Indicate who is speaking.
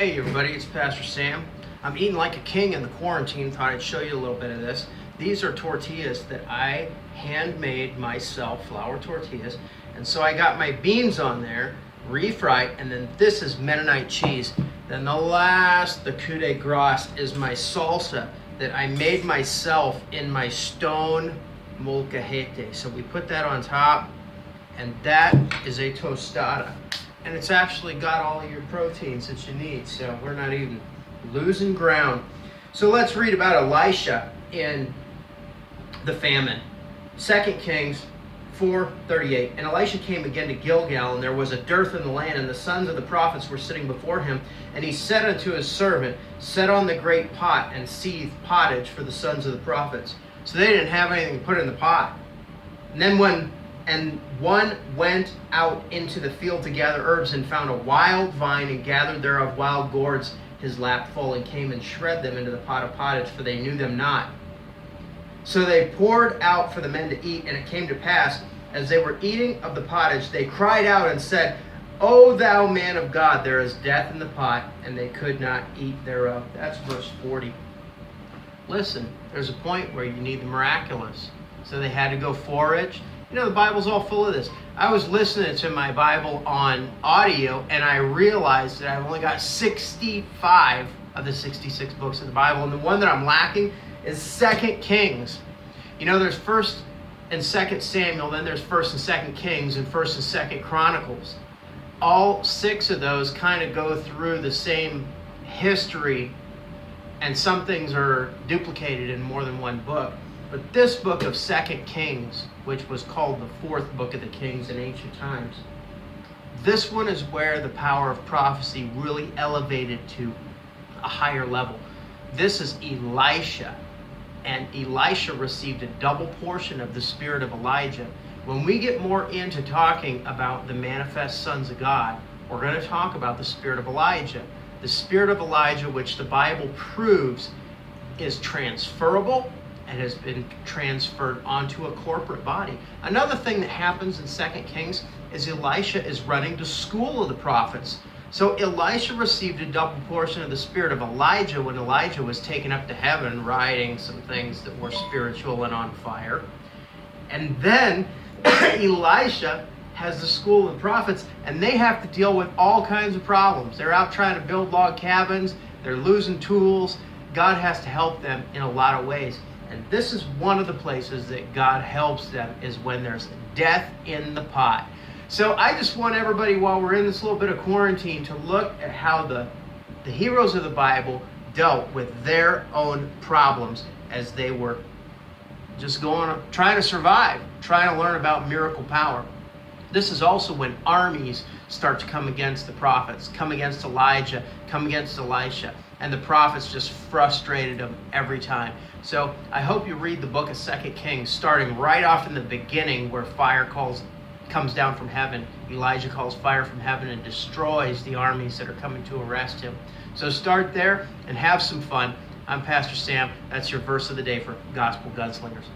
Speaker 1: Hey everybody, it's Pastor Sam. I'm eating like a king in the quarantine. Thought I'd show you a little bit of this. These are tortillas that I handmade myself, flour tortillas. And so I got my beans on there, refried, and then this is Mennonite cheese. Then the coup de grace, is my salsa that I made myself in my stone molcajete. So we put that on top, and that is a tostada. And it's actually got all of your proteins that you need, so we're not even losing ground. So let's read about Elisha in the famine. 2 Kings 4:38. And Elisha came again to Gilgal, and there was a dearth in the land, and the sons of the prophets were sitting before him. And he said unto his servant, set on the great pot and seethe pottage for the sons of the prophets. So they didn't have anything to put in the pot. And one went out into the field to gather herbs, and found a wild vine, and gathered thereof wild gourds his lap full, and came and shred them into the pot of pottage, for they knew them not. So they poured out for the men to eat, and it came to pass, as they were eating of the pottage, they cried out and said, O thou man of God, there is death in the pot, and they could not eat thereof. That's verse 40. Listen, there's a point where you need the miraculous. So they had to go forage. You know, the Bible's all full of this. I was listening to my Bible on audio, and I realized that I've only got 65 of the 66 books of the Bible, and the one that I'm lacking is 2 Kings. You know, there's 1st and 2nd Samuel, then there's 1st and 2nd Kings, and 1st and 2nd Chronicles. All 6 of those kind of go through the same history, and some things are duplicated in more than one book. But this book of 2 Kings, which was called the 4th book of the Kings in ancient times, this one is where the power of prophecy really elevated to a higher level. This is Elisha, and Elisha received a double portion of the spirit of Elijah. When we get more into talking about the manifest sons of God, we're going to talk about the spirit of Elijah. The spirit of Elijah, which the Bible proves is transferable and has been transferred onto a corporate body. Another thing that happens in 2 Kings is Elisha is running the school of the prophets. So Elisha received a double portion of the spirit of Elijah when Elijah was taken up to heaven, riding some things that were spiritual and on fire. And then Elisha has the school of the prophets, and they have to deal with all kinds of problems. They're out trying to build log cabins. They're losing tools. God has to help them in a lot of ways. And this is one of the places that God helps them, is when there's death in the pot. So I just want everybody, while we're in this little bit of quarantine, to look at how the heroes of the Bible dealt with their own problems as they were just trying to survive, trying to learn about miracle power. This is also when armies start to come against the prophets, come against Elijah, come against Elisha. And the prophets just frustrated them every time. So I hope you read the book of 2 Kings, starting right off in the beginning, where fire comes down from heaven. Elijah calls fire from heaven and destroys the armies that are coming to arrest him. So start there and have some fun. I'm Pastor Sam. That's your verse of the day for Gospel Gunslingers.